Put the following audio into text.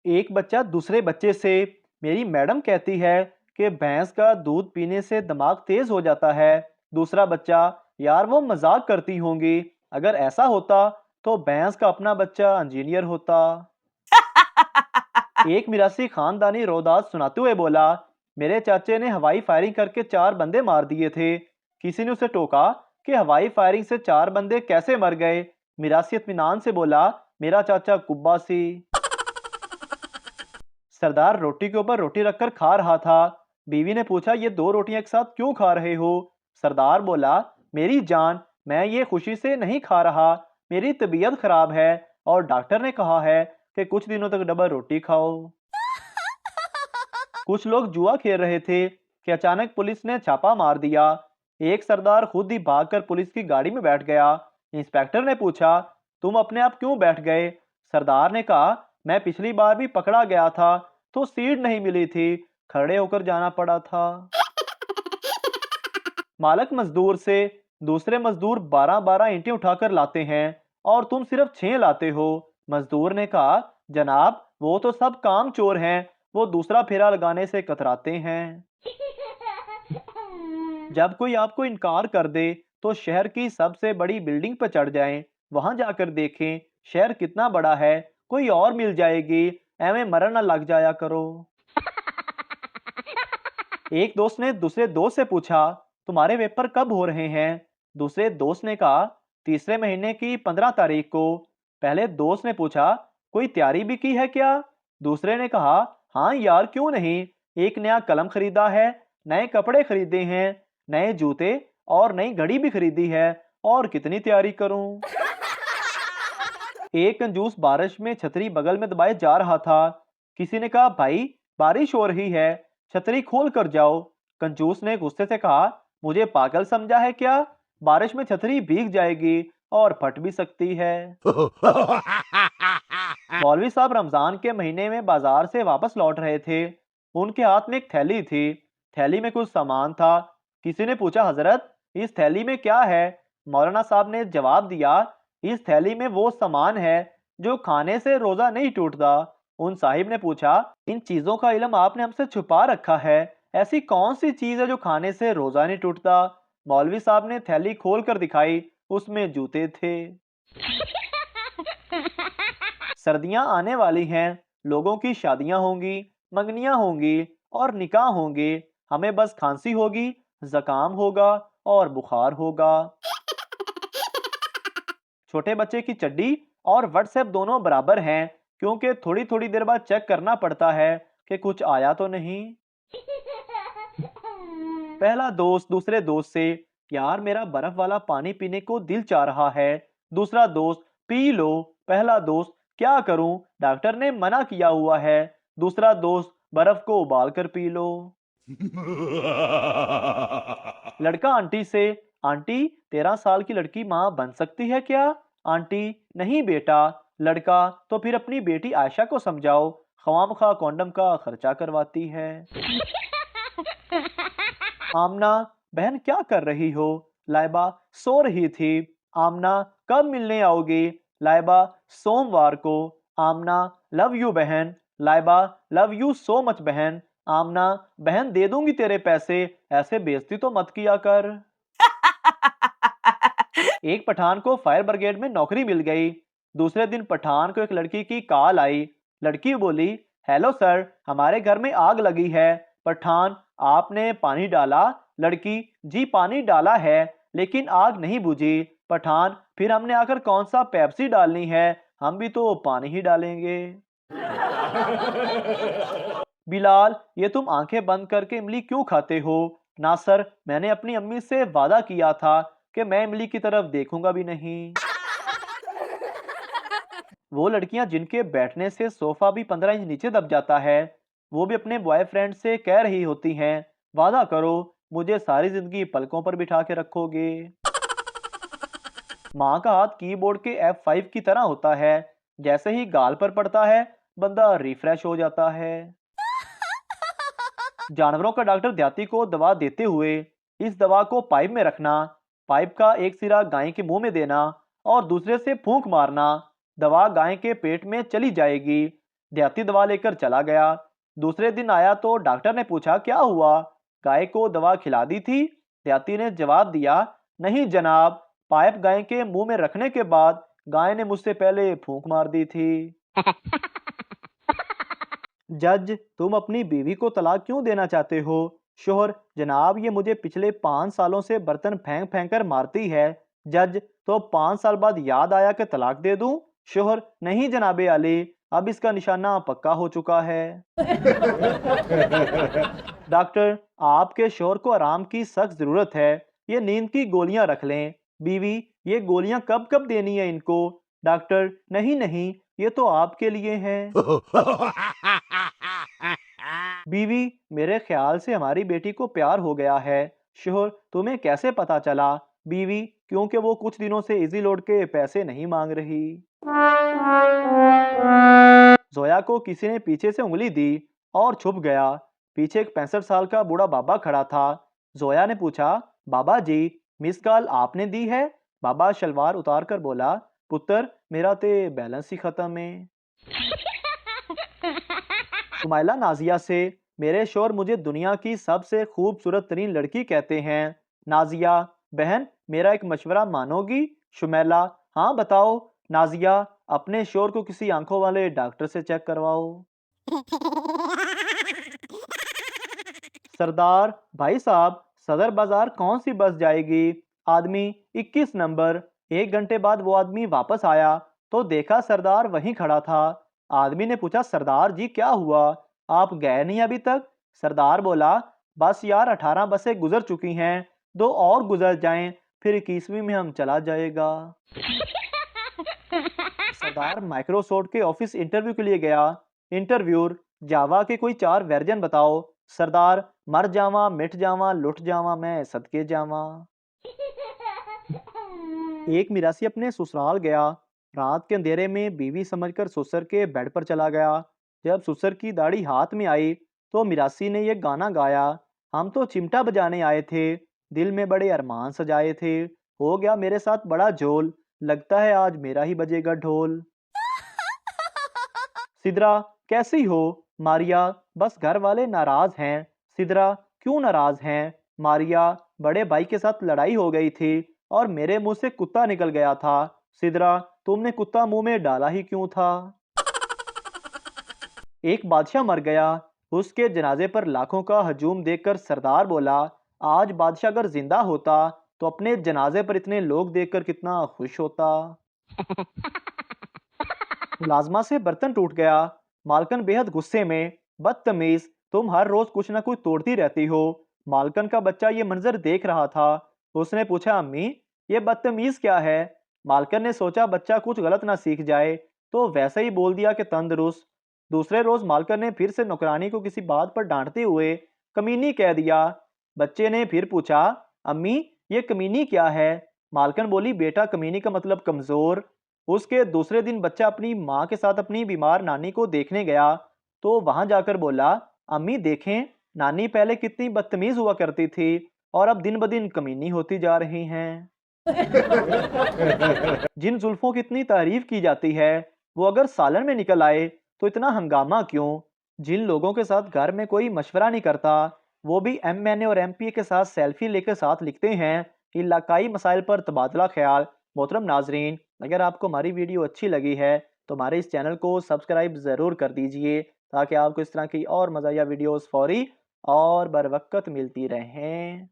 एक बच्चा दूसरे बच्चे से, मेरी मैडम कहती है कि भैंस का दूध पीने से दिमाग तेज हो जाता है। दूसरा बच्चा, यार वो मजाक करती होंगी, अगर ऐसा होता तो भैंस का अपना बच्चा इंजीनियर होता। एक मिरासी खानदानी रोदास सुनाते हुए बोला, मेरे चाचे ने हवाई फायरिंग करके 4 बंदे मार दिए थे। किसी ने उसे टोका कि हवाई फायरिंग से 4 बंदे कैसे मर गए। मिरासी इत्मीनान से बोला, मेरा चाचा कुब्बासी। सरदार रोटी के ऊपर रोटी रखकर खा रहा था। बीवी ने पूछा, ये 2 रोटियां एक साथ क्यों खा रहे हो? सरदार बोला, मेरी जान, मैं ये खुशी से नहीं खा रहा, मेरी तबीयत खराब है और डॉक्टर ने कहा है कि कुछ दिनों तक डबल रोटी खाओ। कुछ लोग जुआ खेल रहे थे कि अचानक पुलिस ने छापा मार दिया। एक सरदार खुद ही भागकर पुलिस की गाड़ी में बैठ गया। इंस्पेक्टर ने पूछा, तुम अपने आप क्यों बैठ गए? सरदार ने कहा, मैं पिछली बार भी पकड़ा गया था तो सीट नहीं मिली थी, खड़े होकर जाना पड़ा था। मालक मजदूर से, दूसरे मजदूर 12-12 ईंटें उठाकर लाते हैं और तुम सिर्फ 6 लाते हो। मजदूर ने कहा, जनाब वो तो सब काम चोर हैं, वो दूसरा फेरा लगाने से कतराते हैं। जब कोई आपको इनकार कर दे तो शहर की सबसे बड़ी बिल्डिंग पर चढ़ जाएं, वहां जाकर देखें शहर कितना बड़ा है, कोई और मिल जाएगी, एवं मरण न लग जाया करो। एक दोस्त ने दूसरे दोस्त से पूछा, तुम्हारे पेपर कब हो रहे हैं? दूसरे दोस्त ने कहा, तीसरे महीने की 15 तारीख को। पहले दोस्त ने पूछा, कोई तैयारी भी की है क्या? दूसरे ने कहा, हाँ यार क्यों नहीं, एक नया कलम खरीदा है, नए कपड़े खरीदे हैं, नए जूते और नई घड़ी भी खरीदी है, और कितनी तैयारी करूं? एक कंजूस बारिश में छतरी बगल में दबाए जा रहा था। किसी ने कहा, भाई बारिश हो रही है, छतरी खोल कर जाओ। कंजूस ने गुस्से से कहा, मुझे पागल समझा है क्या? बारिश में छतरी भीग जाएगी और फट भी सकती है। मौलवी साहब रमजान के महीने में बाजार से वापस लौट रहे थे। उनके हाथ में एक थैली थी। थैली में कुछ सामान था। किसी ने पूछा, हजरत इस थैली में क्या है? मौलाना साहब ने जवाब दिया, इस थैली में वो सामान है जो खाने से रोजा नहीं टूटता। उन साहिब ने पूछा, इन चीजों का इल्म आपने हमसे छुपा रखा है, ऐसी कौन सी चीज है जो खाने से रोजा नहीं टूटता? मौलवी साहब ने थैली खोल कर दिखाई, उसमें जूते थे। सर्दियां आने वाली हैं, लोगों की शादियां होंगी, मंगनियां होंगी और निकाह होंगे। हमें बस खांसी होगी, जुकाम होगा और बुखार होगा। छोटे बच्चे की चड्डी और व्हाट्सएप दोनों बराबर हैं, क्योंकि थोड़ी थोड़ी देर बाद चेक करना पड़ता है कि कुछ आया तो नहीं। पहला दोस्त दूसरे दोस्त से, यार मेरा बर्फ वाला पानी पीने को दिल चाह रहा है। दूसरा दोस्त, पी लो। पहला दोस्त, क्या करूं, डॉक्टर ने मना किया हुआ है। दूसरा दोस्त, बर्फ को उबाल कर पी लो। लड़का आंटी से, आंटी 13 साल की लड़की माँ बन सकती है क्या? आंटी, नहीं बेटा। लड़का, तो फिर अपनी बेटी आयशा को समझाओ, ख्वामखा कॉन्डम का खर्चा करवाती है। आमना, बहन क्या कर रही हो? लाइबा, सो रही थी। आमना, कब मिलने आओगी? लाइबा, सोमवार को। आमना, लव यू बहन। Laiba, love you so much बहन। आमना, बहन दे दूंगी तेरे पैसे, ऐसे बेइज्जती तो मत किया कर। एक पठान को फायर ब्रिगेड में नौकरी मिल गई। दूसरे दिन पठान को एक लड़की की कॉल आई। लड़की बोली, हेलो सर, हमारे घर में आग लगी है। पठान, आपने पानी डाला? लड़की, जी पानी डाला है, लेकिन आग नहीं बुझी। पठान, फिर हमने आकर कौन सा पेप्सी डालनी है, हम भी तो पानी ही डालेंगे। बिलाल, ये तुम आंखें बंद करके इमली क्यों खाते हो? ना सर, मैंने अपनी अम्मी से वादा किया था कि मैं इमली की तरफ देखूंगा भी नहीं। वो लड़कियां जिनके बैठने से सोफा भी 15 इंच नीचे दब जाता है, वो भी अपने बॉयफ्रेंड से कह रही होती हैं, वादा करो मुझे सारी जिंदगी पलकों पर बिठा के रखोगे। माँ का हाथ कीबोर्ड के F5 की तरह होता है, जैसे ही गाल पर पड़ता है बंदा रिफ्रेश हो जाता है। जानवरों का डॉक्टर देहाती को दवा देते हुए, इस दवा को पाइप में रखना, पाइप का एक सिरा गाय के मुंह में देना और दूसरे से फूंक मारना, दवा गाय के पेट में चली जाएगी। देहाती दवा लेकर चला गया। दूसरे दिन आया तो डॉक्टर ने पूछा क्या हुआ, गाय को दवा खिला दी थी। देहाती ने जवाब दिया, नहीं जनाब, पाइप गाय के मुंह में रखने के बाद गाय ने मुझसे पहले फूंक मार दी थी। जज, तुम अपनी बीवी को तलाक क्यों देना चाहते हो? शोहर, जनाब ये मुझे पिछले 5 सालों से बर्तन फेंक फेंक कर मारती है। जज, तो 5 साल बाद याद आया कि तलाक दे दूं? शोहर, नहीं जनाबे आली, अब इसका निशाना पक्का हो चुका है। डॉक्टर, आपके शोहर को आराम की सख्त जरूरत है, ये नींद की गोलियां रख लें। बीवी, ये गोलियां कब कब देनी है इनको? डॉक्टर, नहीं नहीं, ये तो आपके लिए हैं। बीवी, मेरे ख्याल से हमारी बेटी को प्यार हो गया है। शोहर, तुम्हें कैसे पता चला? बीवी, क्योंकि वो कुछ दिनों से इजी लोड के पैसे नहीं मांग रही। जोया को किसी ने पीछे से उंगली दी और छुप गया। पीछे एक 65 साल का बूढ़ा बाबा खड़ा था। जोया ने पूछा, बाबा जी, मिस कॉल आपने दी है? बाबा शलवार उतार कर बोला, पुत्र, मेरा ते बैलेंस ही खत्म है। सुमाइला नाजिया से, मेरे शोर मुझे दुनिया की सबसे खूबसूरत तरीन लड़की कहते हैं। नाजिया, बहन, मेरा एक मशवरा मानोगी? शुमैला, हाँ बताओ। नाजिया, अपने शोर को किसी आंखों वाले डॉक्टर से चेक करवाओ। सरदार, भाई साहब, सदर बाजार कौन सी बस जाएगी? आदमी, 21 नंबर। 1 घंटे बाद वो आदमी वापस आया तो देखा सरदार वहीं खड़ा था। आदमी ने पूछा, सरदार जी क्या हुआ, आप गए नहीं अभी तक? सरदार बोला, बस यार 18 बसें गुजर चुकी हैं, 2 और गुजर जाएं, फिर 21वीं में हम चला जाएगा। सरदार माइक्रोसॉफ्ट के ऑफिस इंटरव्यू के लिए गया। इंटरव्यूअर, जावा के कोई 4 वर्जन बताओ। सरदार, मर जावा, मिट जावा, लुट जावा, मैं सदके जावा। एक मिरासी अपने ससुराल गया। रात के अंधेरे में बीवी समझकर ससुर के बेड पर चला गया। जब ससुर की दाढ़ी हाथ में आई तो मिरासी ने यह गाना गाया, हम तो चिमटा बजाने आए थे, दिल में बड़े अरमान सजाए थे, हो गया मेरे साथ बड़ा झोल, लगता है आज मेरा ही बजेगा ढोल। सिद्रा, कैसी हो? मारिया, बस घर वाले नाराज हैं। सिद्रा, क्यों नाराज हैं? मारिया, बड़े भाई के साथ लड़ाई हो गई थी और मेरे मुंह से कुत्ता निकल गया था। सिद्रा, तुमने कुत्ता मुंह में डाला ही क्यों था? एक बादशाह मर गया। उसके जनाजे पर लाखों का हजूम देखकर सरदार बोला, आज बादशाह अगर जिंदा होता तो अपने जनाजे पर इतने लोग देखकर कितना खुश होता। मुलाजमा से बर्तन टूट गया। मालकन बेहद गुस्से में, बदतमीज, तुम हर रोज कुछ ना कुछ तोड़ती रहती हो। मालकन का बच्चा ये मंजर देख रहा था। उसने पूछा, अम्मी, ये बदतमीज क्या है? मालकन ने सोचा बच्चा कुछ गलत ना सीख जाए तो वैसे ही बोल दिया कि तंदुरुस्त। दूसरे रोज मालकन ने फिर से नौकरानी को किसी बात पर डांटते हुए कमीनी कह दिया। बच्चे ने फिर पूछा, अम्मी, ये कमीनी क्या है? मालकन बोली, बेटा, कमीनी का मतलब कमजोर। उसके दूसरे दिन बच्चा अपनी माँ के साथ अपनी बीमार नानी को देखने गया तो वहां जाकर बोला, अम्मी देखें, नानी पहले कितनी बदतमीज हुआ करती थी और अब दिन ब दिन कमीनी होती जा रही हैं। जिन जुल्फों की इतनी तारीफ की जाती है वो अगर सालन में निकल आए तो इतना हंगामा क्यों? जिन लोगों के साथ घर में कोई मशवरा नहीं करता वो भी एमएनए और एमपीए के साथ सेल्फी लेकर साथ लिखते हैं इलाकाई मसाइल पर तबादला ख्याल। मोहतरम नाजरीन, अगर आपको हमारी वीडियो अच्छी लगी है तो हमारे इस चैनल को सब्सक्राइब ज़रूर कर दीजिए ताकि आपको इस तरह की और मज़ाया वीडियोस फौरी और बर वक्त मिलती रहें।